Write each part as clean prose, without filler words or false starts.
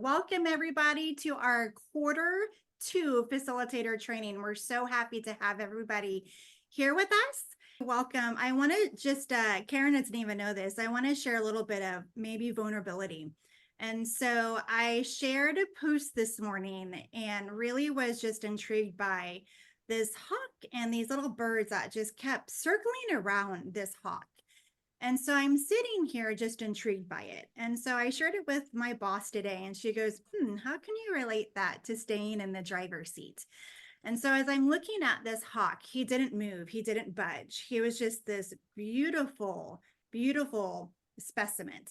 Welcome everybody to our quarter 2 facilitator training. We're so happy to have everybody here with us. Welcome. I want to just, Karen doesn't even know this. I want to share a little bit of maybe vulnerability. And so I shared a post this morning and really was just intrigued by this hawk and these little birds that just kept circling around this hawk. And so I'm sitting here just intrigued by it. And so I shared it with my boss today, and she goes, how can you relate that to staying in the driver's seat? And so as I'm looking at this hawk, he didn't move, he didn't budge. He was just this beautiful, beautiful specimen.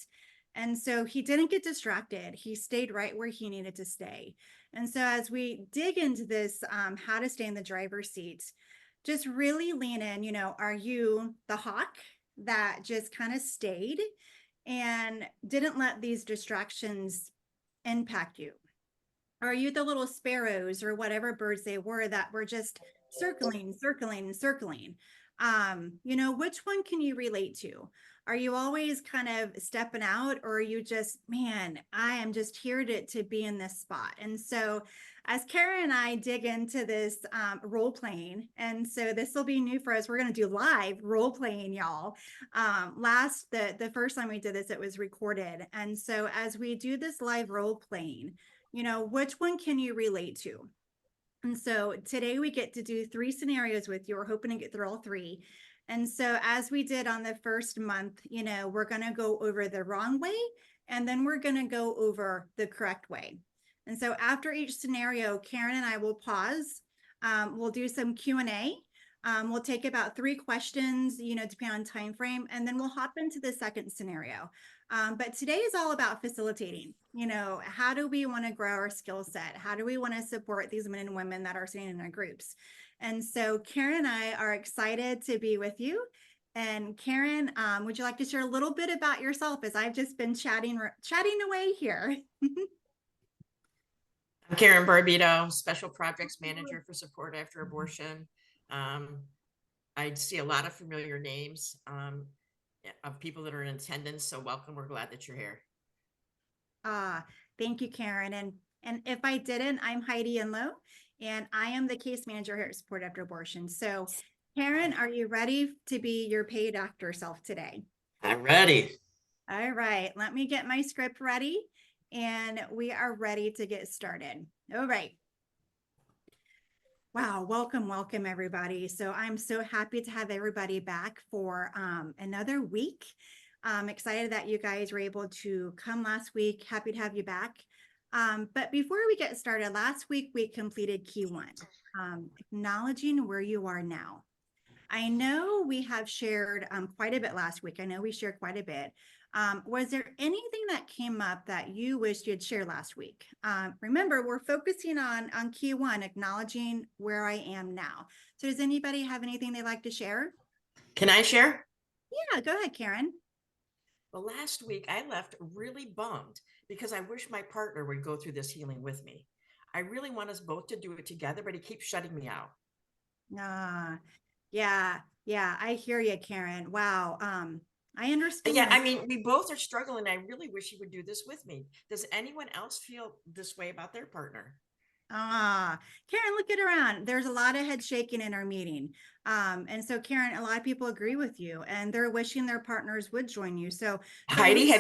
And so he didn't get distracted. He stayed right where he needed to stay. And so as we dig into this, how to stay in the driver's seat, just really lean in, are you the hawk that just kind of stayed and didn't let these distractions impact you? Are you the little sparrows or whatever birds they were that were just circling? Which one can you relate to? Are you always kind of stepping out, or are you just, man, I am just here to be in this spot? And so as Karen and I dig into this role playing, and so this will be new for us. We're going to do live role playing, y'all. The first time we did this, it was recorded. And so as we do this live role playing, which one can you relate to? And so today we get to do 3 scenarios with you. We're hoping to get through all 3. And so as we did on the first month, we're going to go over the wrong way, and then we're going to go over the correct way. And so after each scenario, Karen and I will pause. We'll do some Q&A. We'll take about 3 questions, depending on time frame, and then we'll hop into the second scenario. But today is all about facilitating. How do we want to grow our skill set? How do we want to support these men and women that are sitting in our groups? And so Karen and I are excited to be with you. And Karen, would you like to share a little bit about yourself, as I've just been chatting away here? I'm Karen Barbito, Special Projects Manager for Support After Abortion. I see a lot of familiar names of people that are in attendance, so welcome. We're glad that you're here. Thank you, Karen. And if I didn't, I'm Heidi Enlow, and I am the case manager here at Support After Abortion. So Karen, are you ready to be your paid actor self today? I'm ready. All right, let me get my script ready, and we are ready to get started. All right. Wow, welcome everybody. So I'm so happy to have everybody back for another week. I'm excited that you guys were able to come last week. Happy to have you back. But before we get started, last week we completed key 1, acknowledging where you are now. I know we have shared quite a bit last week. I know we shared quite a bit. Was there anything that came up that you wished you'd share last week? Remember, we're focusing on key 1, acknowledging where I am now. So does anybody have anything they'd like to share? Can I share? Yeah, go ahead, Karen. Well, last week I left really bummed because I wish my partner would go through this healing with me. I really want us both to do it together, but he keeps shutting me out. Yeah, I hear you, Karen. Wow. I understand. Yeah, I mean, we both are struggling. I really wish he would do this with me. Does anyone else feel this way about their partner? Karen, look it around. There's a lot of head shaking in our meeting. And so Karen, a lot of people agree with you, and they're wishing their partners would join you. So Heidi,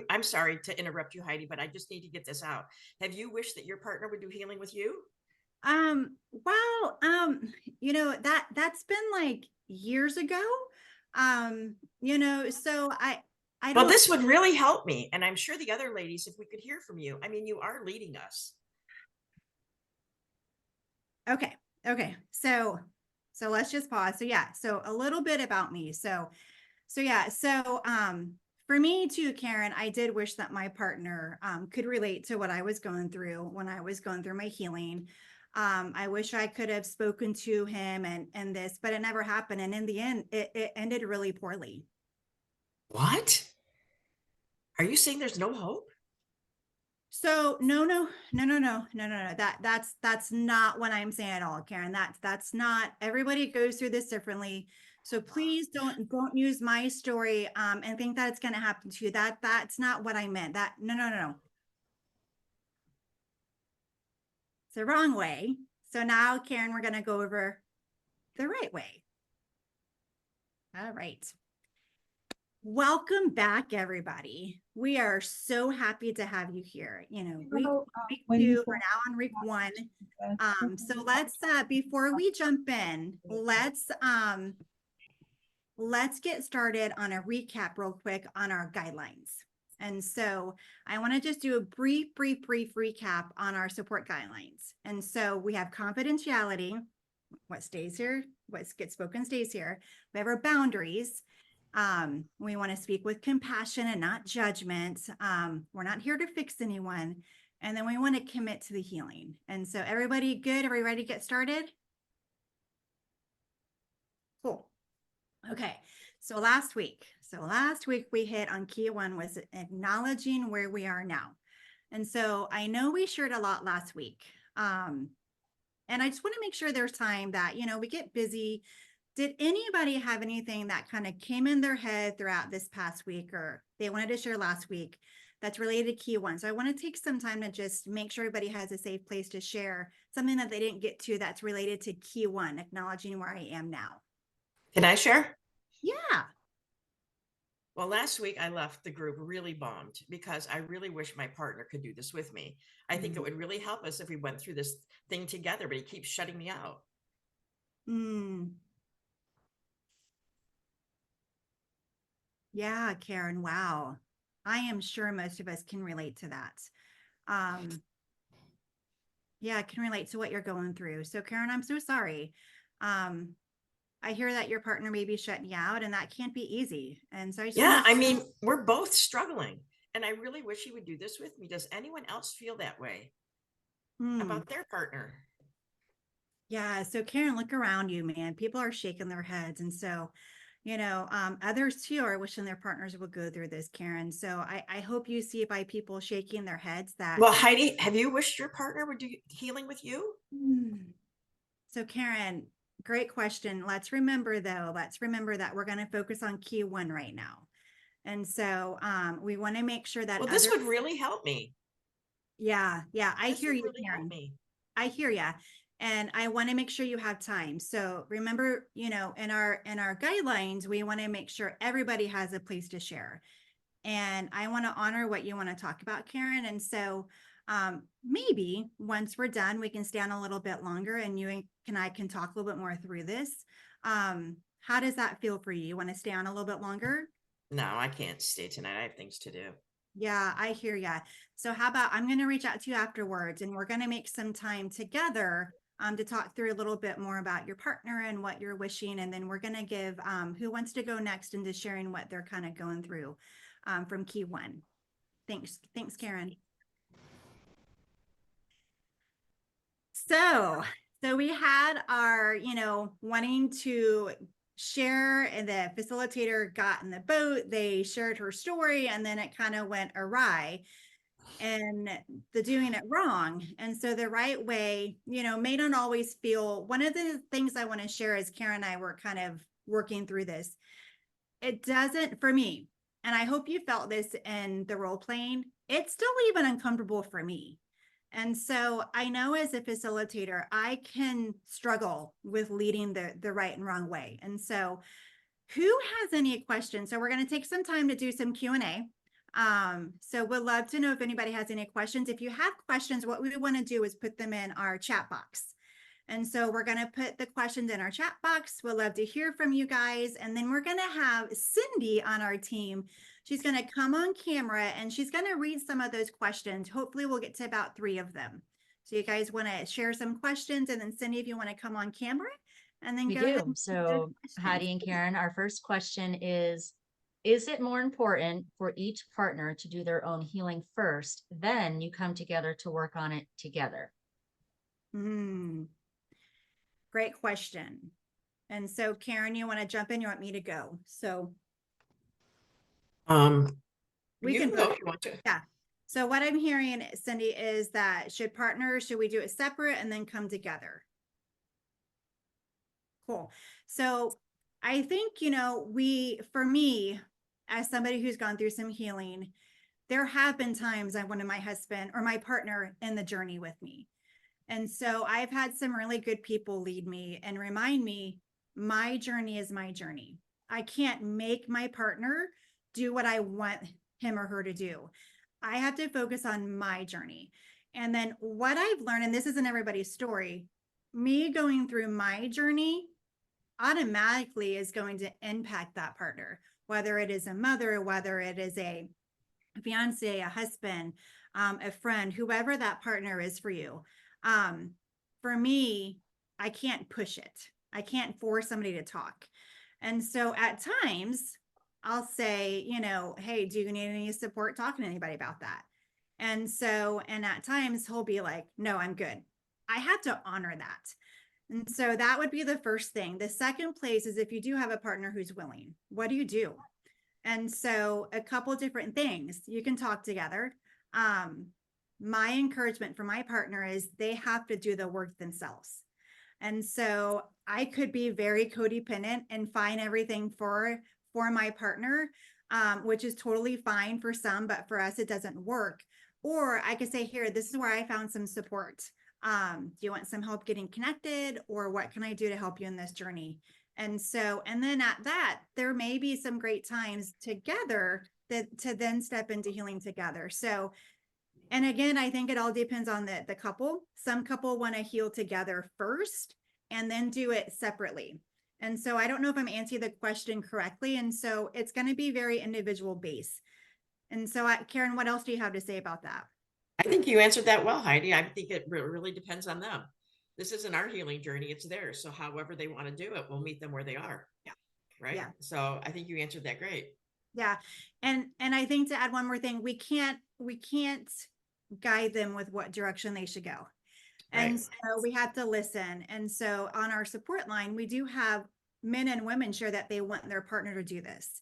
I'm sorry to interrupt you, Heidi, but I just need to get this out. Have you wished that your partner would do healing with you? Well, that's been like years ago. So I don't. Well, this would really help me. And I'm sure the other ladies, if we could hear from you. I mean, you are leading us. Okay. So let's just pause. So yeah, so a little bit about me. So for me too, Karen, I did wish that my partner could relate to what I was going through when I was going through my healing. I wish I could have spoken to him and this, but it never happened. And in the end, it ended really poorly. What? Are you saying there's no hope? So no. That's not what I'm saying at all, Karen. That's not, everybody goes through this differently. So please don't use my story and think that it's going to happen to you. That's not what I meant. No. It's the wrong way. So now, Karen, we're going to go over the right way. All right. Welcome back, everybody. We are so happy to have you here. Week two, we're now on week one. So let's before we jump in, let's get started on a recap real quick on our guidelines. And so I want to just do a brief recap on our support guidelines. And so we have confidentiality, what stays here, what gets spoken stays here. We have our boundaries. We want to speak with compassion and not judgment. We're not here to fix anyone. And then we want to commit to the healing. And so everybody good? Are we ready to get started? Cool. Okay. So last week we hit on key one was acknowledging where we are now. And so I know we shared a lot last week. And I just want to make sure there's time that, we get busy. Did anybody have anything that kind of came in their head throughout this past week or they wanted to share last week that's related to key one? So I want to take some time to just make sure everybody has a safe place to share something that they didn't get to that's related to key one, acknowledging where I am now. Can I share? Yeah. Well, last week I left the group really bummed because I really wish my partner could do this with me. I think it would really help us if we went through this thing together, but he keeps shutting me out. Yeah, Karen. Wow. I am sure most of us can relate to that. Yeah, I can relate to what you're going through. So Karen, I'm so sorry. I hear that your partner may be shutting you out and that can't be easy. And so I just we're both struggling and I really wish he would do this with me. Does anyone else feel that way about their partner? Yeah. So Karen, look around you, man. People are shaking their heads. And so, others too are wishing their partners would go through this, Karen. So I hope you see by people shaking their heads that. Well, Heidi, have you wished your partner would do healing with you? So Karen, great question. Let's remember that we're going to focus on key one right now. And so we want to make sure that this would really help me. Yeah. I hear you, Karen. I hear you. And I want to make sure you have time. So remember, in our guidelines, we want to make sure everybody has a place to share. And I want to honor what you want to talk about, Karen. And so maybe once we're done, we can stay on a little bit longer and you and I can talk a little bit more through this. How does that feel for you? You want to stay on a little bit longer? No, I can't stay tonight. I have things to do. Yeah, I hear ya. So how about I'm going to reach out to you afterwards and we're going to make some time together to talk through a little bit more about your partner and what you're wishing. And then we're going to give who wants to go next into sharing what they're kind of going through from key one. Thanks, Karen. So we had our, wanting to share, and the facilitator got in the boat, they shared her story, and then it kind of went awry and the doing it wrong. And so the right way, may not always feel. One of the things I want to share is Karen and I were kind of working through this. It doesn't, for me, and I hope you felt this in the role playing, it's still even uncomfortable for me. And so I know as a facilitator, I can struggle with leading the right and wrong way. And so who has any questions? So we're going to take some time to do some Q&A. So we'd love to know if anybody has any questions. If you have questions, what we want to do is put them in our chat box. And so we're going to put the questions in our chat box. We'll love to hear from you guys. And then we're going to have Cindy on our team. She's going to come on camera and she's going to read some of those questions. Hopefully we'll get to about 3 of them. So you guys want to share some questions, and then Cindy, if you want to come on camera and then we go. do. So Heidi and Karen, our first question is it more important for each partner to do their own healing first, then you come together to work on it together? Great question. And so Karen, you want to jump in? You want me to go? So we can go if you want to. Yeah. So what I'm hearing, Cindy, is that should we do it separate and then come together? Cool. So I think, for me, as somebody who's gone through some healing, there have been times I wanted my husband or my partner in the journey with me. And so I've had some really good people lead me and remind me my journey is my journey. I can't make my partner do what I want him or her to do. I have to focus on my journey. And then what I've learned, and this isn't everybody's story, me going through my journey automatically is going to impact that partner, whether it is a mother, whether it is a fiance, a husband, a friend, whoever that partner is for you. For me, I can't push it. I can't force somebody to talk. And so at times I'll say, hey, do you need any support talking to anybody about that? And so, and at times he'll be like, no, I'm good. I have to honor that. And so that would be the first thing. The second place is if you do have a partner who's willing, what do you do? And so a couple different things you can talk together. My encouragement for my partner is they have to do the work themselves. And so I could be very codependent and find everything for my partner, which is totally fine for some, but for us, it doesn't work. Or I could say, here, this is where I found some support. Do you want some help getting connected, or what can I do to help you in this journey? And so, and then at that, there may be some great times together that to then step into healing together. So, and again, I think it all depends on the couple. Some couple want to heal together first and then do it separately. And so I don't know if I'm answering the question correctly. And so it's going to be very individual based. And so Karen, what else do you have to say about that? I think you answered that well, Heidi. I think it really depends on them. This isn't our healing journey, it's theirs. So however they want to do it, we'll meet them where they are. Yeah. Right. Yeah. So I think you answered that great. Yeah. And I think to add one more thing, we can't guide them with what direction they should go. And Right. so we have to listen. And so on our support line, we do have men and women share that they want their partner to do this.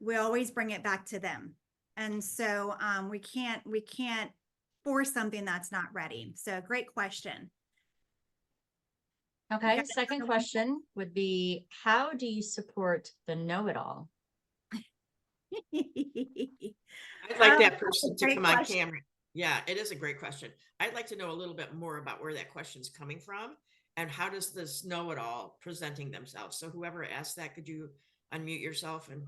We always bring it back to them. And so we can't force something that's not ready. So great question. Okay, Okay. second question would be, how do you support the know-it-all? I'd like that person to great come on question. camera. Yeah, it is a great question. I'd like to know a little bit more about where that question's coming from and how does this know-it-all presenting themselves. So whoever asked that, could you unmute yourself and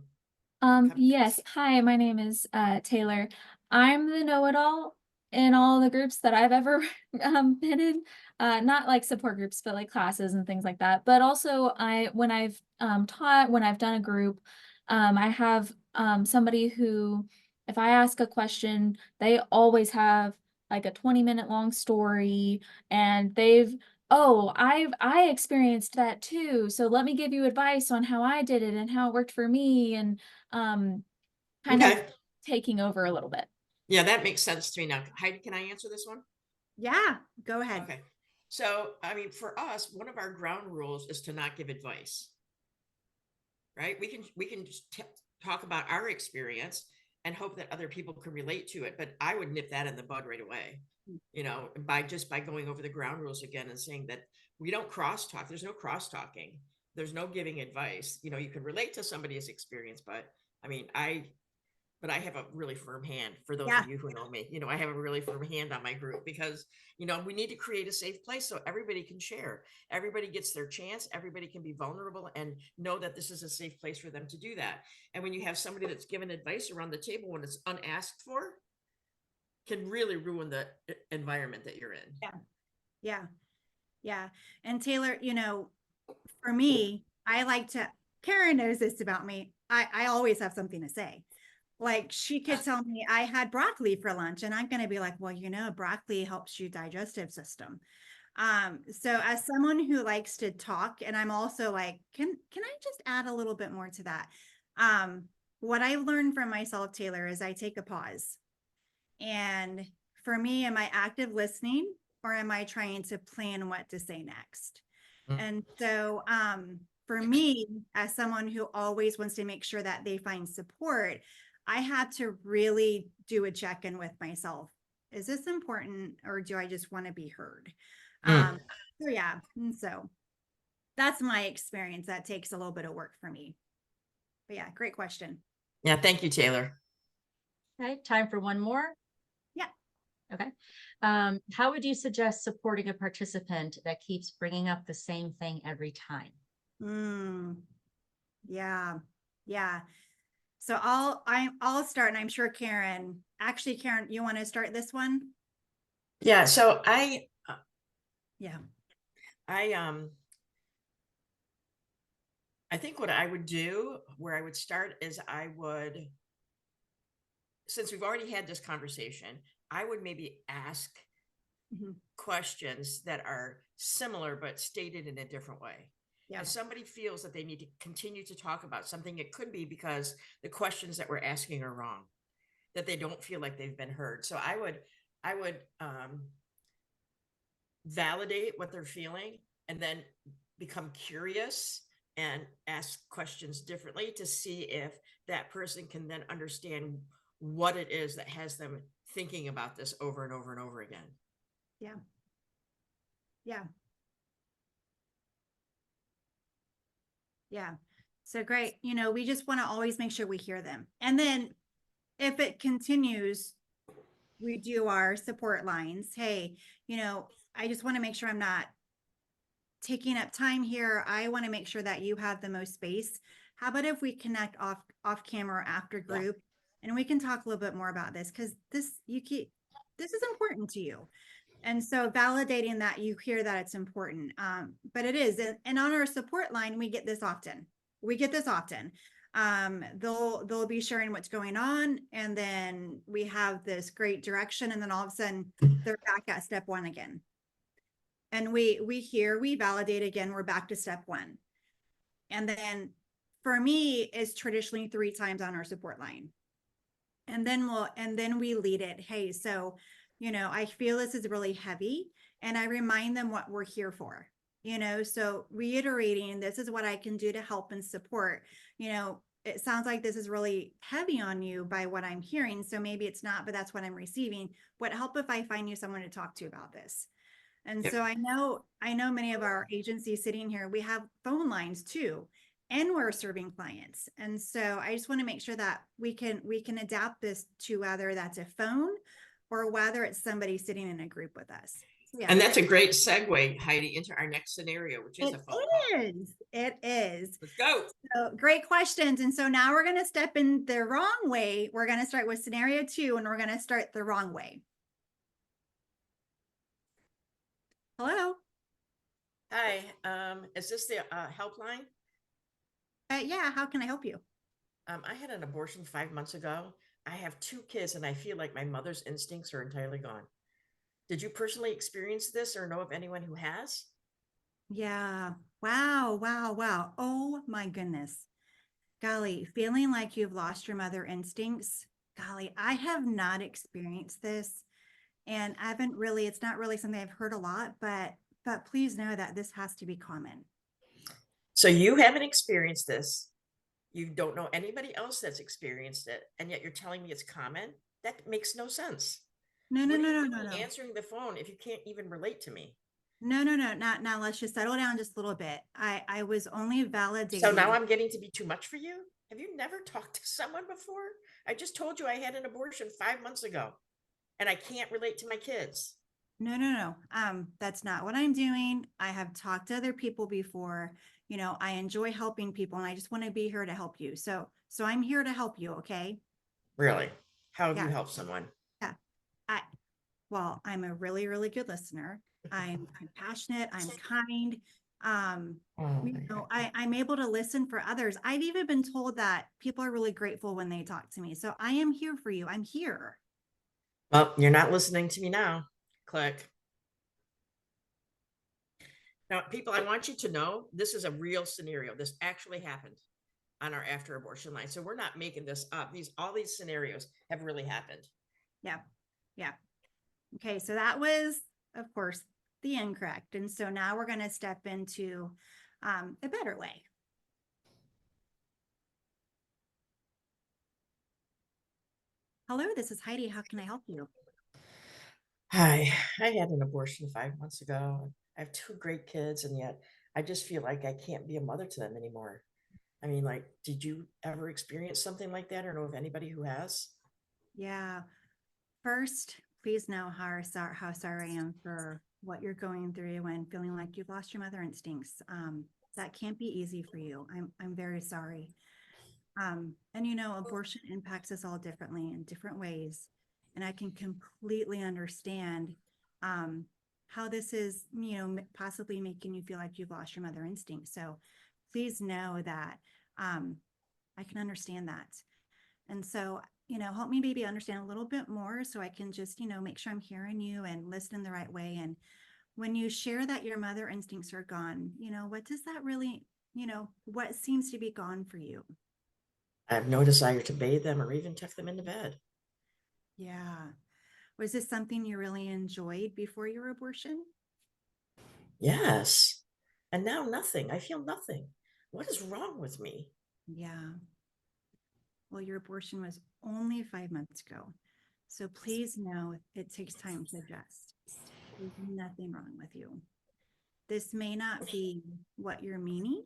Yes. Hi, my name is Taylor. I'm the know-it-all in all the groups that I've ever been in. Not like support groups, but like classes and things like that. But also when I've taught, when I've done a group, I have somebody who, if I ask a question, they always have like a 20-minute long story, and I experienced that too. So let me give you advice on how I did it and how it worked for me, and kind of okay. taking over a little bit. Yeah, that makes sense to me now. Heidi, can I answer this one? Yeah, go ahead. Okay. So, I mean, for us, one of our ground rules is to not give advice. Right? We can just talk about our experience and hope that other people can relate to it, but I would nip that in the bud right away. By going over the ground rules again and saying that we don't crosstalk. There's no cross talking. There's no giving advice. You can relate to somebody's experience, but I mean, I have a really firm hand for those of you who know me. I have a really firm hand on my group because, we need to create a safe place so everybody can share. Everybody gets their chance. Everybody can be vulnerable and know that this is a safe place for them to do that. And when you have somebody that's given advice around the table when it's unasked for, can really ruin the environment that you're in. Yeah. Yeah. Yeah. And Taylor, for me, Karen knows this about me. I always have something to say. Like she could tell me I had broccoli for lunch and I'm going to be like, well, broccoli helps your digestive system. So as someone who likes to talk, and I'm also like, can I just add a little bit more to that? What I learned from myself, Taylor, is I take a pause. And for me, am I active listening or am I trying to plan what to say next? And so for me, as someone who always wants to make sure that they find support, I had to really do a check-in with myself. Is this important, or do I just want to be heard? So yeah, and so that's my experience. That takes a little bit of work for me. But yeah, great question. Yeah, thank you, Taylor. Okay, time for one more. Yeah. Okay. How would you suggest supporting a participant that keeps bringing up the same thing every time? Yeah. Yeah. So I'll start, and I'm sure Karen, you want to start this one? Yeah. So Yeah. I I think what I would do, where I would start, is since we've already had this conversation, I would maybe ask Mhm. questions that are similar but stated in a different way. Yeah. If somebody feels that they need to continue to talk about something, it could be because the questions that we're asking are wrong, that they don't feel like they've been heard. So I would validate what they're feeling and then become curious and ask questions differently to see if that person can then understand what it is that has them thinking about this over and over and over again. Yeah. Yeah. Yeah. So great. We just want to always make sure we hear them. And then if it continues, we do our support lines. Hey, I just want to make sure I'm not taking up time here. I want to make sure that you have the most space. How about if we connect off camera after group, and we can talk a little bit more about this, because this is important to you. And so validating that you hear that it's important. But it is. And on our support line, we get this often. They'll be sharing what's going on, and then we have this great direction, and then all of a sudden they're back at step one again. And we validate again, we're back to step one. And then for me, it's traditionally 3 times on our support line. And then we lead it. Hey, so, I feel this is really heavy, and I remind them what we're here for, so reiterating, this is what I can do to help and support. It sounds like this is really heavy on you by what I'm hearing. So maybe it's not, but that's what I'm receiving. Would it help if I find you someone to talk to about this? And Yep. so I know many of our agencies sitting here, we have phone lines too, and we're serving clients. And so I just want to make sure that we can adapt this to whether that's a phone or whether it's somebody sitting in a group with us. So yeah, And that's a great segue, Heidi, into our next scenario, which is a phone call. it is. Let's go. So great questions. And so now we're going to step in the wrong way. We're going to start with scenario 2, and we're going to start the wrong way. Hello. Hi. Is this the helpline? Yeah. How can I help you? I had an abortion 5 months ago. I have 2 kids, and I feel like my mother's instincts are entirely gone. Did you personally experience this or know of anyone who has? Yeah. Wow. Wow. Wow. Oh my goodness. Golly, feeling like you've lost your mother instincts. Golly, I have not experienced this. And it's not really something I've heard a lot, but please know that this has to be common. So you haven't experienced this. You don't know anybody else that's experienced it, and yet you're telling me it's common? That makes no sense. No, no, What are no, you no, doing no, no. answering the phone if you can't even relate to me? No, no, no, not now. Let's just settle down just a little bit. I was only validating. So now I'm getting to be too much for you? Have you never talked to someone before? I just told you I had an abortion 5 months ago, and I can't relate to my kids. No, no, no. That's not what I'm doing. I have talked to other people before. I enjoy helping people, and I just want to be here to help you. So I'm here to help you. Okay. Really? How have you Yeah. helped someone? Yeah. Well, I'm a really, really good listener. I'm compassionate. I'm kind. I'm able to listen for others. I've even been told that people are really grateful when they talk to me. So I am here for you. I'm here. Well, you're not listening to me now. Click. Now, people, I want you to know this is a real scenario. This actually happened on our after abortion line. So we're not making this up. All these scenarios have really happened. Yeah. Yeah. Okay. So that was, of course, the incorrect. And so now we're going to step into a better way. Hello, this is Heidi. How can I help you? Hi, I had an abortion 5 months ago. I have 2 great kids, and yet I just feel like I can't be a mother to them anymore. I mean, like, did you ever experience something like that or know of anybody who has? Yeah. First, please know how sorry I am for what you're going through and feeling like you've lost your mother instincts. That can't be easy for you. I'm very sorry. And you know, abortion impacts us all differently in different ways. And I can completely understand how this is, you know, possibly making you feel like you've lost your mother instinct. So please know that I can understand that. And so, you know, help me maybe understand a little bit more so I can just, you know, make sure I'm hearing you and listening the right way. And when you share that your mother instincts are gone, you know, what does that really, you know, what seems to be gone for you? I have no desire to bathe them or even tuck them into bed. Yeah. Was this something you really enjoyed before your abortion? Yes. And now nothing. I feel nothing. What is wrong with me? Yeah. Well, your abortion was only 5 months ago. So please know it takes time to adjust. There's nothing wrong with you. This may not be what you're meaning.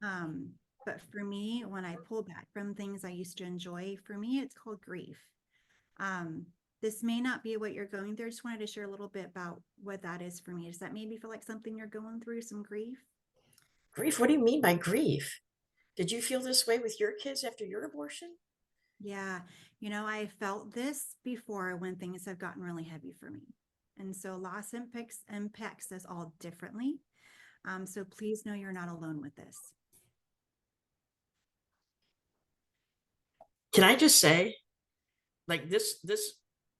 But for me, when I pull back from things I used to enjoy, for me, it's called grief. Um, this may not be what you're going through. I just wanted to share a little bit about what that is for me. Does that maybe feel like something you're going through, some grief? Grief? What do you mean by grief? Did you feel this way with your kids after your abortion? Yeah. You know, I felt this before when things have gotten really heavy for me. And so loss impacts us all differently. So please know you're not alone with this. Can I just say, like this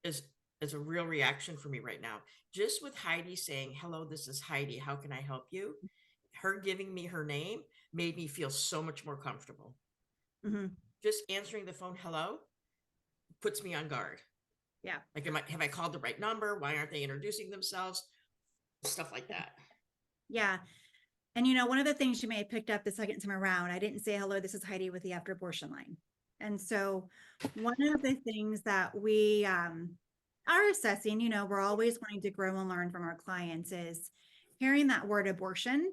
is is a real reaction for me right now. Just with Heidi saying, "Hello, this is Heidi. How can I help you?" Her giving me her name made me feel so much more comfortable. Mm-hmm. Just answering the phone, "Hello," puts me on guard. Yeah. Like, have I called the right number? Why aren't they introducing themselves? Stuff like that. Yeah. And you know, one of the things you may have picked up the second time around, I didn't say, hello, this is Heidi with the after abortion line. And so one of the things that we are assessing, you know, we're always wanting to grow and learn from our clients is hearing that word abortion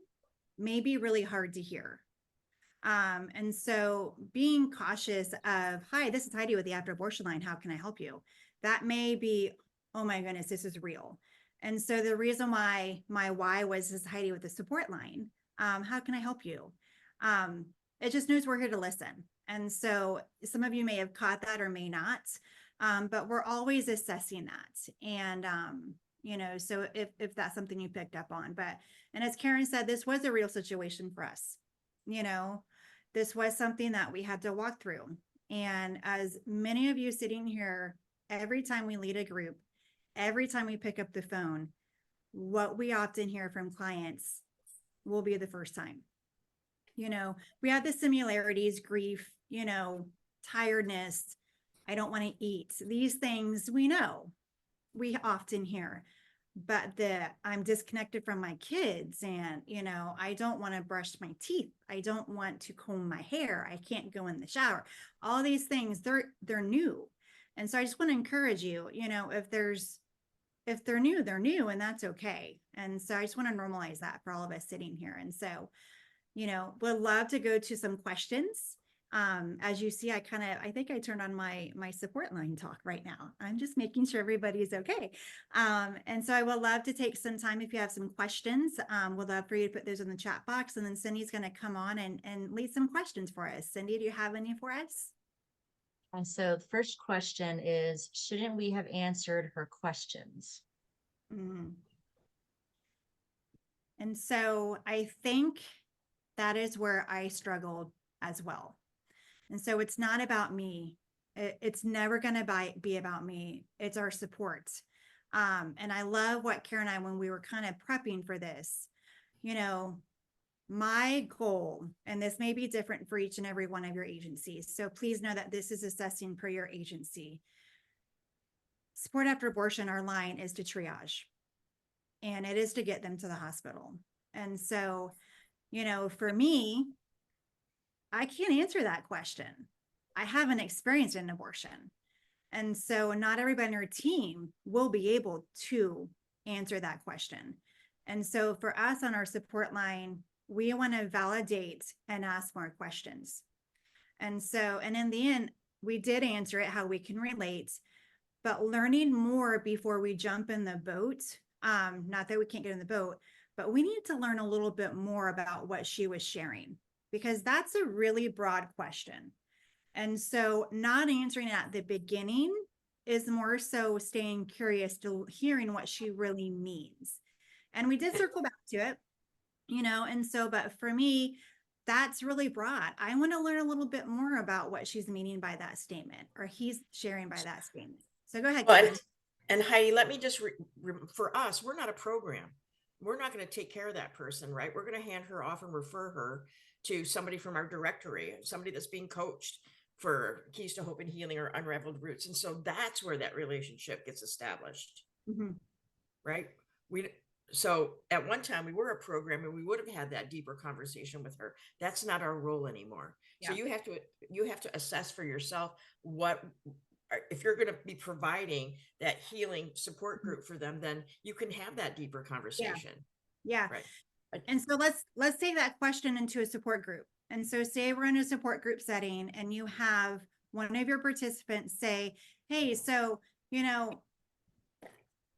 may be really hard to hear. And so being cautious of, hi, this is Heidi with the after abortion line. How can I help you? That may be, oh my goodness, this is real. And so the reason why my why was this Heidi with the support line. How can I help you? It just knows we're here to listen. And so some of you may have caught that or may not, but we're always assessing that. And, you know, so if that's something you picked up on, but, and as Karen said, this was a real situation for us, you know, this was something that we had to walk through. And as many of you sitting here, every time we lead a group, every time we pick up the phone, what we often hear from clients will be the first time. You know, we have the similarities, grief, you know, tiredness, I don't want to eat. These things we know, we often hear. But I'm disconnected from my kids and, you know, I don't want to brush my teeth. I don't want to comb my hair. I can't go in the shower. All these things, they're new. And so I just want to encourage you, you know, if they're new and that's okay. And so I just want to normalize that for all of us sitting here. And so, you know, would love to go to some questions. As you see, I think I turned on my support line talk right now. I'm just making sure everybody's okay. And so I would love to take some time if you have some questions. We'd love for you to put those in the chat box, and then Cindy's going to come on and lead some questions for us. Cindy, do you have any for us? And so the first question is, shouldn't we have answered her questions? Mm. And so I think that is where I struggled as well. And so it's not about me. It's never going to be about me. It's our support. And I love what Karen and I, when we were kind of prepping for this, you know, my goal, and this may be different for each and every one of your agencies. So please know that this is assessing per your agency. Support after abortion, our line is to triage, and it is to get them to the hospital. And so, you know, for me, I can't answer that question. I haven't experienced an abortion. And so not everybody on your team will be able to answer that question. And so for us on our support line, we want to validate and ask more questions. And so, and in the end, we did answer it how we can relate. but learning more before we jump in the boat. Not that we can't get in the boat, but we need to learn a little bit more about what she was sharing, because that's a really broad question. And so not answering it at the beginning is more so staying curious to hearing what she really means. And we did circle back to it, and so, but for me, that's really broad. I want to learn a little bit more about what she's meaning by that statement, or he's sharing by that statement. So go ahead, Karen. But, and Heidi, let me just, for us, we're not a program. We're not going to take care of that person, right? We're going to hand her off and refer her to somebody from our directory, somebody that's being coached for Keys to Hope and Healing or Unraveled Roots. And so that's where that relationship gets established, right? So at one time we were a program and we would have had that deeper conversation with her. That's not our role anymore. So you have to assess for yourself if you're going to be providing that healing support group for them, then you can have that deeper conversation. Yeah. Right. And so let's take that question into a support group. And so say we're in a support group setting and you have one of your participants say, hey, so,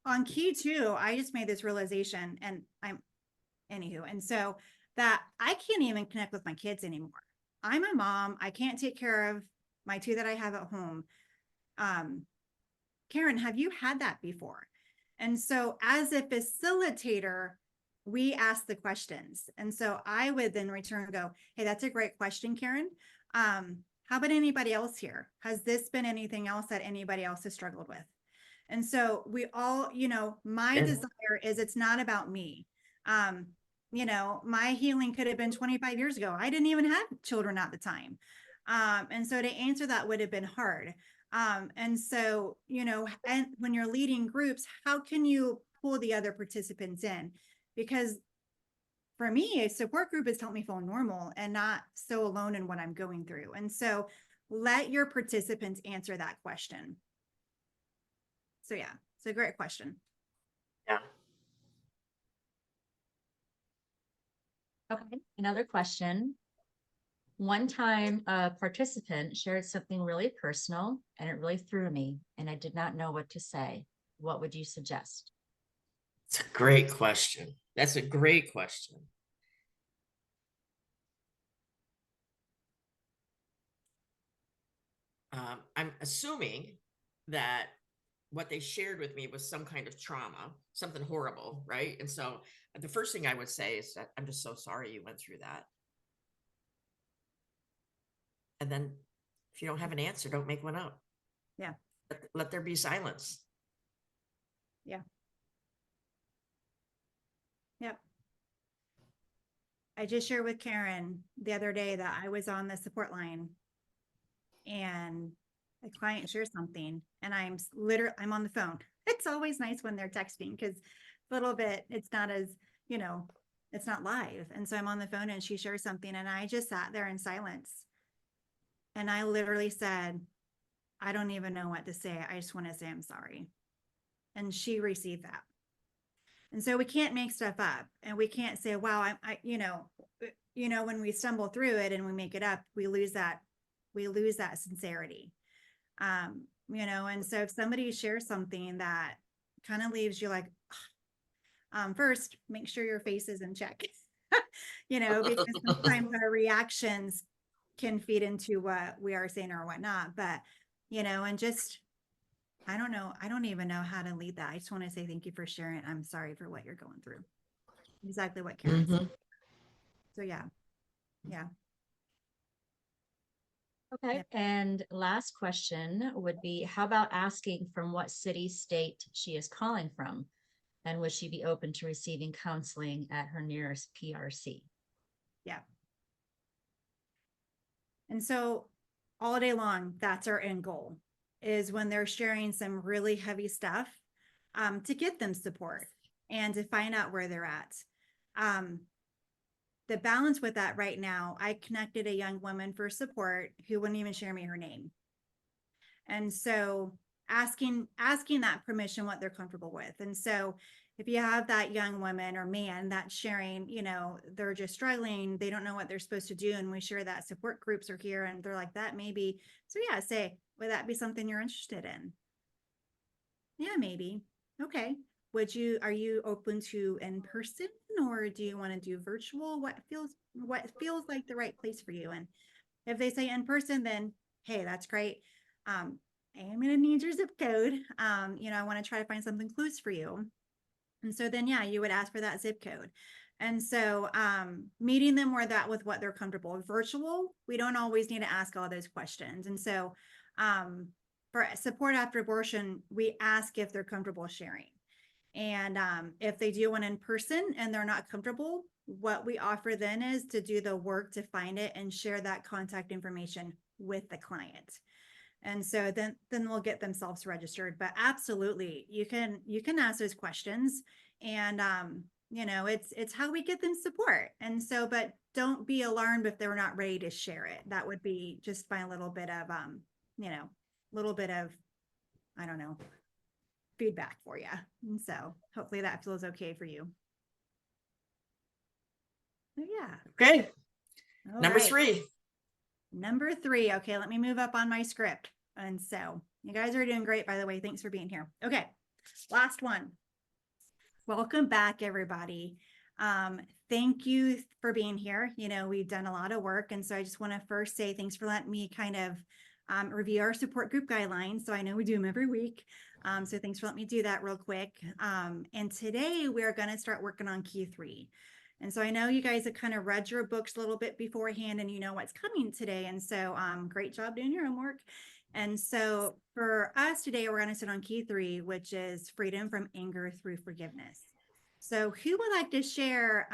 on key 2, I just made this realization, and and so that I can't even connect with my kids anymore. I'm a mom. I can't take care of my 2 that I have at home. Karen, have you had that before? And so as a facilitator, we ask the questions. And so I would then return and go, hey, that's a great question, Karen. How about anybody else here? Has this been anything else that anybody else has struggled with? And so we all, my desire is it's not about me. My healing could have been 25 years ago. I didn't even have children at the time. And so to answer that would have been hard. And so, and when you're leading groups, how can you pull the other participants in? Because for me, a support group has helped me feel normal and not so alone in what I'm going through. And so let your participants answer that question. So yeah, it's a great question. Yeah. Okay, another question. One time a participant shared something really personal and it really threw me and I did not know what to say. What would you suggest? It's a great question. That's a great question. I'm assuming that what they shared with me was some kind of trauma, something horrible, right? And so the first thing I would say is that I'm just so sorry you went through that. And then if you don't have an answer, don't make one up. Yeah. Let there be silence. Yeah. Yep. I just shared with Karen the other day that I was on the support line and a client shares something and I'm on the phone. It's always nice when they're texting because a little bit, it's not as, it's not live. And so I'm on the phone and she shares something and I just sat there in silence. And I literally said, I don't even know what to say. I just want to say I'm sorry. And she received that. And so we can't make stuff up and we can't say, wow, when we stumble through it and we make it up, we lose that sincerity. And so if somebody shares something that kind of leaves you like, first, make sure your face is in check, because sometimes our reactions can feed into what we are saying or whatnot, but, and just, I don't know. I don't even know how to lead that. I just want to say thank you for sharing. I'm sorry for what you're going through. Exactly what Karen said. So yeah. Yeah. Okay. Yep. And last question would be, how about asking from what city, state she is calling from? And would she be open to receiving counseling at her nearest PRC? Yeah. And so all day long, that's our end goal, is when they're sharing some really heavy stuff, to get them support and to find out where they're at. The balance with that right now, I connected a young woman for support who wouldn't even share me her name. And so asking that permission, what they're comfortable with. And so if you have that young woman or man that's sharing, they're just struggling, they don't know what they're supposed to do. And we share that support groups are here and they're like that maybe. So yeah, say, would that be something you're interested in? Yeah, maybe. Okay. Are you open to in person or do you want to do virtual? What feels like the right place for you? And if they say in person, then hey, that's great. I am gonna need your zip code. I want to try to find something close for you. And so then, yeah, you would ask for that zip code. And so meeting them where that with what they're comfortable. Virtual, we don't always need to ask all those questions. And so for support after abortion, we ask if they're comfortable sharing. And if they do one in person and they're not comfortable, what we offer then is to do the work to find it and share that contact information with the client. And so then we'll get themselves registered. But absolutely, you can ask those questions, and it's how we get them support. And so, but don't be alarmed if they're not ready to share it. That would be just by a little bit of little bit of, I don't know, feedback for you. And so hopefully that feels okay for you. So yeah. Okay. All Number right. 3. Number 3. Okay, let me move up on my script. And so you guys are doing great, by the way. Thanks for being here. Okay, last one. Welcome back, everybody. Thank you for being here. We've done a lot of work. And so I just want to first say thanks for letting me kind of review our support group guidelines. So I know we do them every week. So thanks for letting me do that real quick. And today we're going to start working on key 3. And so I know you guys have kind of read your books a little bit beforehand and you know what's coming today. And so great job doing your homework. And so for us today, we're going to sit on key 3, which is freedom from anger through forgiveness. So who would like to share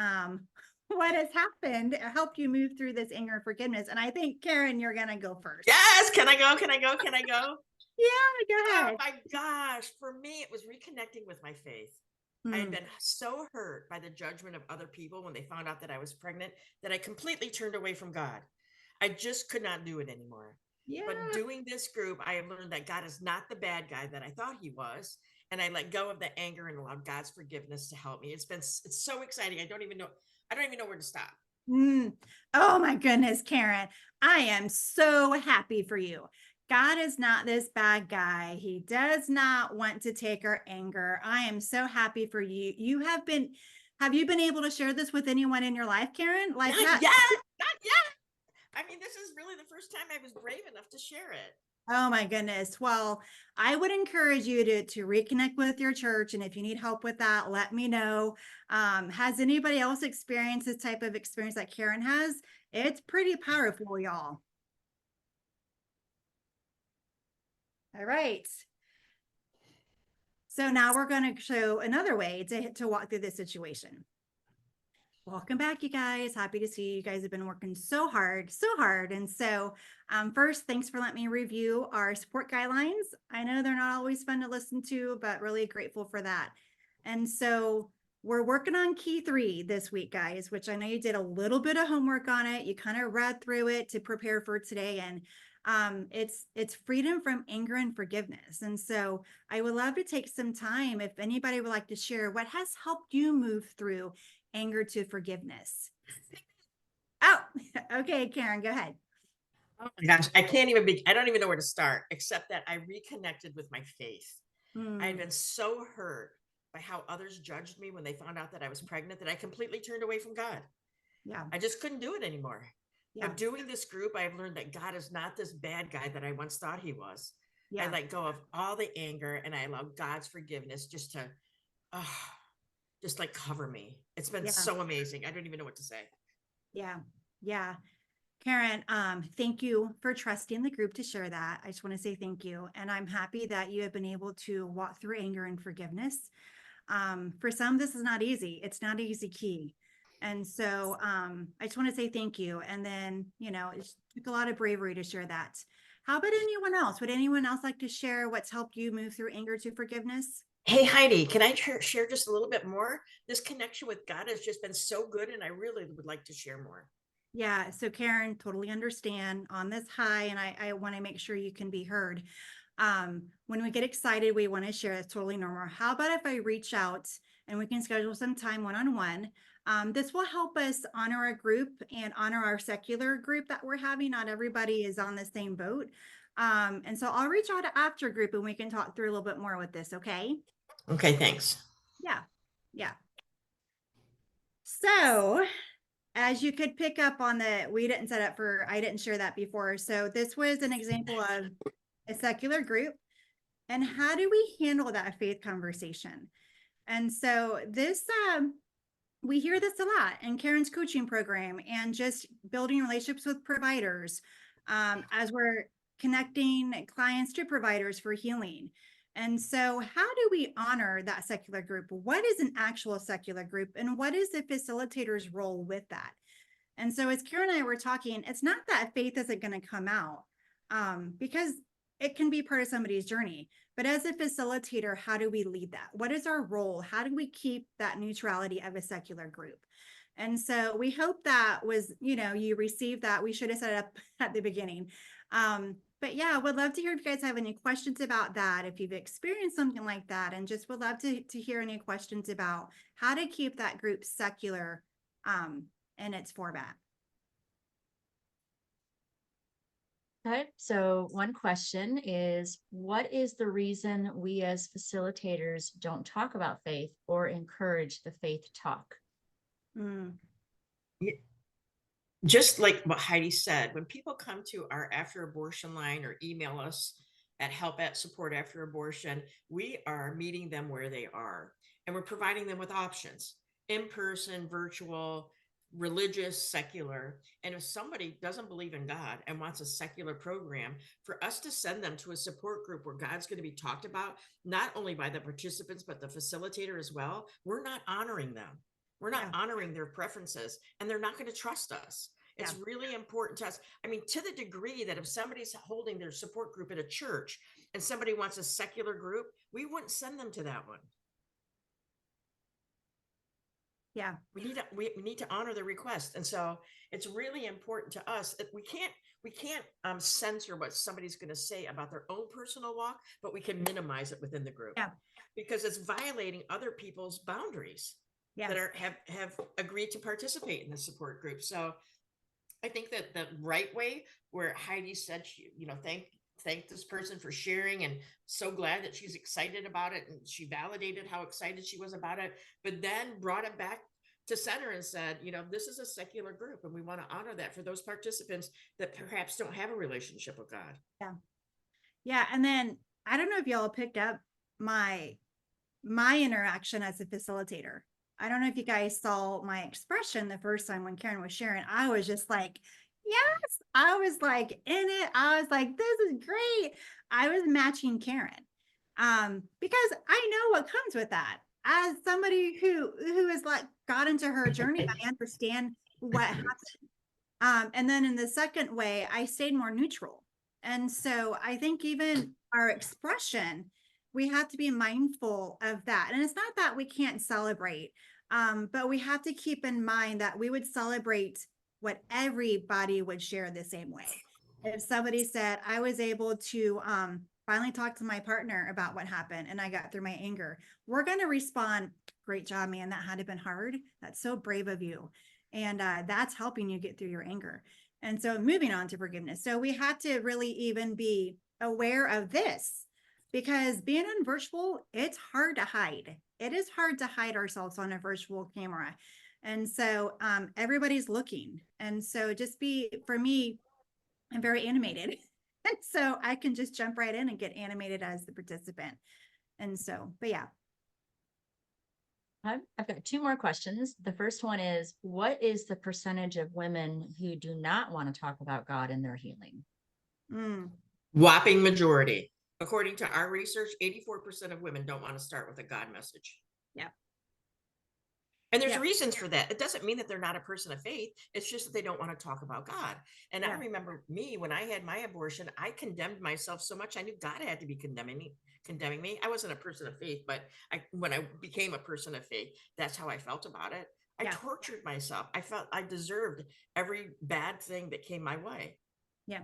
what has happened or helped you move through this anger and forgiveness? And I think, Karen, you're going to go first. Yes. Can I go? Can I go? Can I go? Yeah, go ahead. Oh my gosh. For me, it was reconnecting with my faith. I had been so hurt by the judgment of other people when they found out that I was pregnant that I completely turned away from God. I just could not do it anymore. Yeah. But doing this group, I have learned that God is not the bad guy that I thought he was. And I let go of the anger and allowed God's forgiveness to help me. It's so exciting. I don't even know where to stop. Oh my goodness, Karen. I am so happy for you. God is not this bad guy. He does not want to take our anger. I am so happy for you. Have you been able to share this with anyone in your life, Karen? Like Not that? yet. Not yet. I mean, this is really the first time I was brave enough to share it. Oh my goodness. Well, I would encourage you to reconnect with your church. And if you need help with that, let me know. Has anybody else experienced this type of experience that Karen has? It's pretty powerful, y'all. All right. So now we're going to show another way to walk through this situation. Welcome back, you guys. Happy to see you guys have been working so hard. And so first, thanks for letting me review our support guidelines. I know they're not always fun to listen to, but really grateful for that. And so we're working on key 3 this week, guys, which I know you did a little bit of homework on it. You kind of read through it to prepare for today. And it's freedom from anger and forgiveness. And so I would love to take some time if anybody would like to share what has helped you move through anger to forgiveness. Oh, okay, Karen, go ahead. Oh my gosh, I don't even know where to start, except that I reconnected with my faith. I had been so hurt by how others judged me when they found out that I was pregnant that I completely turned away from God. Yeah. I just couldn't do it anymore. Yeah. But doing this group, I've learned that God is not this bad guy that I once thought he was. Yeah. I let go of all the anger and I allow God's forgiveness just to like cover me. It's been so amazing. I don't even know what to say. Yeah. Yeah. Karen, thank you for trusting the group to share that. I just want to say thank you. And I'm happy that you have been able to walk through anger and forgiveness. For some, this is not easy. It's not an easy key. And so I just want to say thank you. And then, it took a lot of bravery to share that. How about anyone else? Would anyone else like to share what's helped you move through anger to forgiveness? Hey, Heidi, can I share just a little bit more? This connection with God has just been so good, and I really would like to share more. Yeah. So Karen, totally understand on this high, and I want to make sure you can be heard. When we get excited, we want to share. It's totally normal. How about if I reach out and we can schedule some time one-on-one? This will help us honor our group and honor our secular group that we're having. Not everybody is on the same boat. And so I'll reach out after group and we can talk through a little bit more with this. Okay. Okay, thanks. Yeah. Yeah. So as you could pick up on we didn't set up for, I didn't share that before. So this was an example of a secular group. And how do we handle that faith conversation? And so we hear this a lot in Karen's coaching program and just building relationships with providers as we're connecting clients to providers for healing. And so how do we honor that secular group? What is an actual secular group and what is the facilitator's role with that? And so as Karen and I were talking, it's not that faith isn't going to come out because it can be part of somebody's journey. But as a facilitator, how do we lead that? What is our role? How do we keep that neutrality of a secular group? And so we hope that was, you received that. We should have set it up at the beginning. But yeah, would love to hear if you guys have any questions about that, if you've experienced something like that, and just would love to hear any questions about how to keep that group secular in its format. Okay, so one question is, what is the reason we as facilitators don't talk about faith or encourage the faith talk? Just like what Heidi said, when people come to our after abortion line or email us at help@support after abortion, we are meeting them where they are. And we're providing them with options, in-person, virtual, religious, secular. And if somebody doesn't believe in God and wants a secular program, for us to send them to a support group where God's going to be talked about, not only by the participants, but the facilitator as well, we're not honoring them. We're not honoring their preferences, and they're not going to trust us. It's really important to us. I mean, to the degree that if somebody's holding their support group at a church and somebody wants a secular group, we wouldn't send them to that one. Yeah. We need to honor the request. And so it's really important to us that we can't censor what somebody's going to say about their own personal walk, but we can minimize it within the group. Yeah. Because it's violating other people's boundaries. That have agreed to participate in the support group. So I think that the right way, where Heidi said, thank this person for sharing, and so glad that she's excited about it, and she validated how excited she was about it, but then brought it back to center and said, this is a secular group, and we want to honor that for those participants that perhaps don't have a relationship with God. Yeah. Yeah. And then I don't know if y'all picked up my interaction as a facilitator. I don't know if you guys saw my expression the first time when Karen was sharing. I was just like, yes, I was like in it. I was like, this is great. I was matching Karen because I know what comes with that. As somebody who has like got into her journey, I understand what happened. And then in the second way, I stayed more neutral. And so I think even our expression, we have to be mindful of that. And it's not that we can't celebrate, but we have to keep in mind that we would celebrate what everybody would share the same way. If somebody said, I was able to finally talk to my partner about what happened and I got through my anger, we're going to respond, great job, man. That had to have been hard. That's so brave of you. And that's helping you get through your anger. And so moving on to forgiveness. So we have to really even be aware of this. Because being on virtual, it's hard to hide. It is hard to hide ourselves on a virtual camera. And so everybody's looking. And so for me, I'm very animated. And so I can just jump right in and get animated as the participant. And so, but yeah. I've got two more questions. The first one is, what is the percentage of women who do not want to talk about God in their healing? Whopping majority. According to our research, 84% of women don't want to start with a God message. Yeah. And there's reasons for that. It doesn't mean that they're not a person of faith. It's just that they don't want to talk about God. And I remember me, when I had my abortion, I condemned myself so much. I knew God had to be condemning me. I wasn't a person of faith, but when I became a person of faith, that's how I felt about it. I tortured myself. I felt I deserved every bad thing that came my way. Yeah.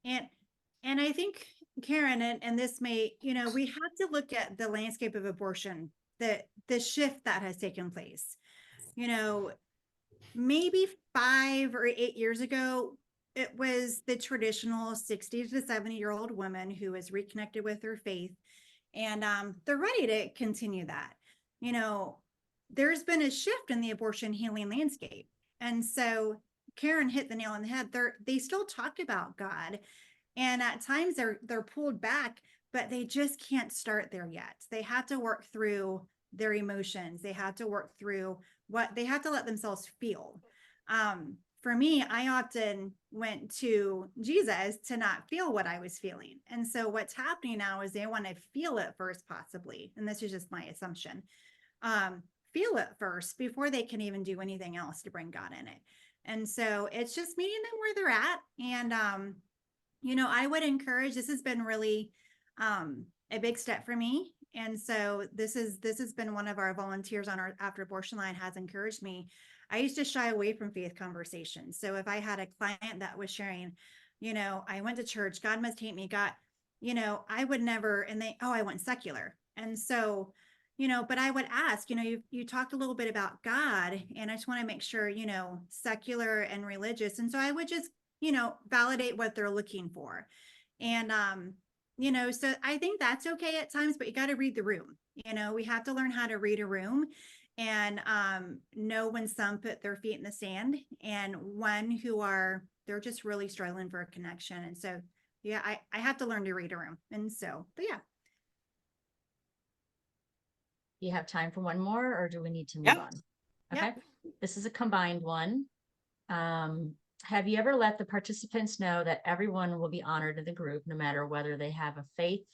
And I think, Karen, and this may, we have to look at the landscape of abortion, the shift that has taken place. Maybe 5 or 8 years ago, it was the traditional 60 to 70-year-old woman who is reconnected with her faith, and they're ready to continue that. You know, there's been a shift in the abortion healing landscape, and so Karen hit the nail on the head. They still talk about God, and at times they're pulled back, but they just can't start there yet. They have to work through their emotions. They have to work through what they have to let themselves feel. For me, I often went to Jesus to not feel what I was feeling. And so what's happening now is they want to feel it first, possibly. And this is just my assumption. Feel it first before they can even do anything else to bring God in it. And so it's just meeting them where they're at. And, you know, I would encourage, this has been really a big step for me. And so this has been one of our volunteers on our After Abortion line has encouraged me. I used to shy away from faith conversations. So if I had a client that was sharing, you know, I went to church, God must hate me, God, you know, I would never, and I went secular. And so, you know, but I would ask, you know, you talked a little bit about God, and I just want to make sure, you know, secular and religious. And so I would just, you know, validate what they're looking for. And, you know, so I think that's okay at times, but you got to read the room. You know, we have to learn how to read a room and know when some put their feet in the sand and when who are, they're just really struggling for a connection. And so, yeah, I have to learn to read a room. And so, but yeah. Do you have time for one more, or do we need to move Yep. on? Okay. Yep. This is a combined one. Have you ever let the participants know that everyone will be honored in the group, no matter whether they have a faith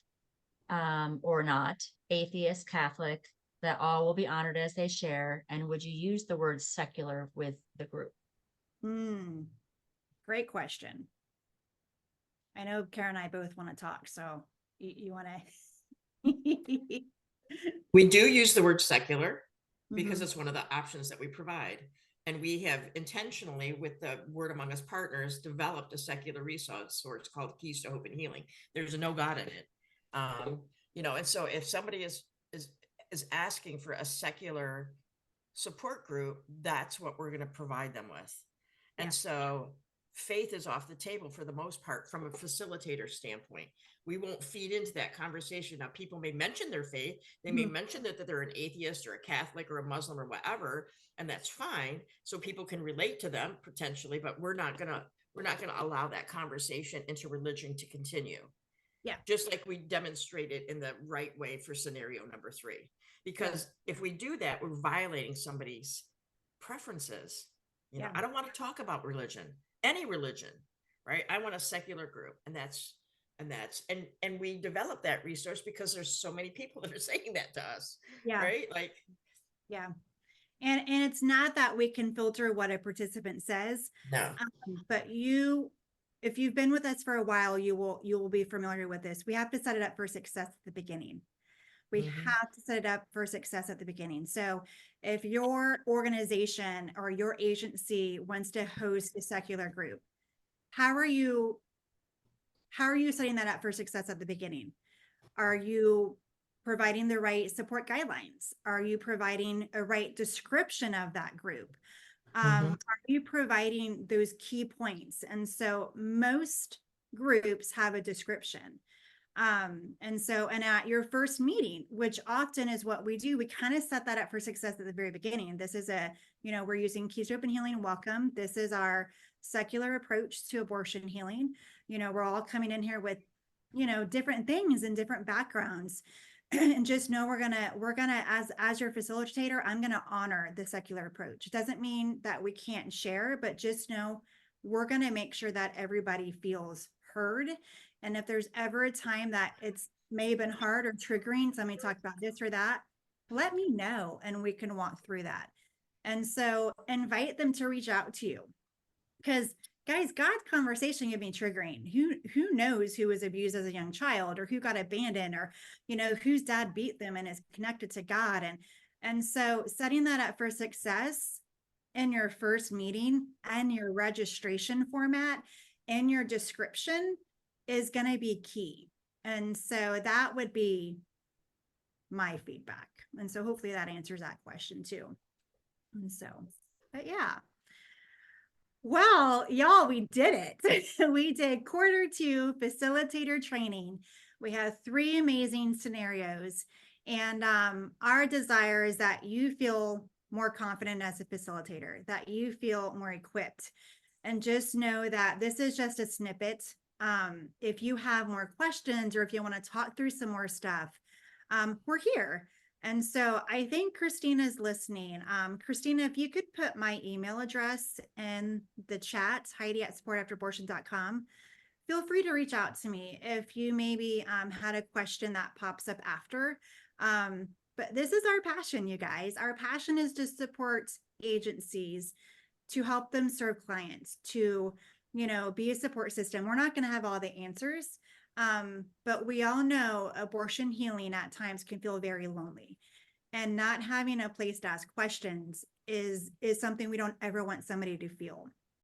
or not, atheist, Catholic, that all will be honored as they share? And would you use the word secular with the group? Great question. I know Karen and I both want to talk, so you want to. We do use the word secular because Mhm. it's one of the options that we provide. And we have intentionally, with the Word Among Us partners, developed a secular resource called Keys to Hope and Healing. There's no God in it. You know, and so if somebody is asking for a secular support group, that's what we're going to provide them with. And Yeah. so faith is off the table for the most part from a facilitator standpoint. We won't feed into that conversation. Now, people may mention their faith. They may Mhm. mention that they're an atheist or a Catholic or a Muslim or whatever, and that's fine. So people can relate to them potentially, but we're not gonna allow that conversation into religion to continue. Yeah. Just like we demonstrated in the right way for scenario number 3. Because if we do that, we're violating somebody's preferences. You know, Yeah. I don't want to talk about religion, any religion, right? I want a secular group, and we develop that resource because there's so many people that are saying that to us, Yeah. right? Like, Yeah. And it's not that we can filter what a participant says, no. but if you've been with us for a while, you will be familiar with this. We have to set it up for success at the beginning. We have to set it up for success at the beginning. So if your organization or your agency wants to host a secular group, how are you setting that up for success at the beginning? Are you providing the right support guidelines? Are you providing a right description of that group? Are you providing those key points? And so most groups have a description. And at your first meeting, which often is what we do, we kind of set that up for success at the very beginning. This is we're using Keys to Hope and Healing. Welcome. This is our secular approach to abortion healing. You know, we're all coming in here with, you know, different things and different backgrounds. And just know we're gonna as your facilitator, I'm gonna honor the secular approach. It doesn't mean that we can't share, but just know we're gonna make sure that everybody feels heard. And if there's ever a time that it's may have been hard or triggering, somebody talked about this or that, let me know and we can walk through that. And so invite them to reach out to you, because guys, God's conversation can be triggering. Who knows who was abused as a young child, or who got abandoned, or, you know, whose dad beat them and is connected to God. And so setting that up for success in your first meeting and your registration format and your description is going to be key. And so that would be my feedback. And so hopefully that answers that question too. And so, but yeah. Well, y'all, we did it. We did Q2 facilitator training. We had 3 amazing scenarios. And our desire is that you feel more confident as a facilitator, that you feel more equipped. And just know that this is just a snippet. If you have more questions or if you want to talk through some more stuff, we're here. And so I think Christina's listening. Christina, if you could put my email address in the chat, Heidi@supportafterabortion.com. Feel free to reach out to me if you maybe had a question that pops up after. But this is our passion, you guys. Our passion is to support agencies, to help them serve clients, to, be a support system. We're not going to have all the answers. But we all know abortion healing at times can feel very lonely, and not having a place to ask questions is something we don't ever want somebody to feel.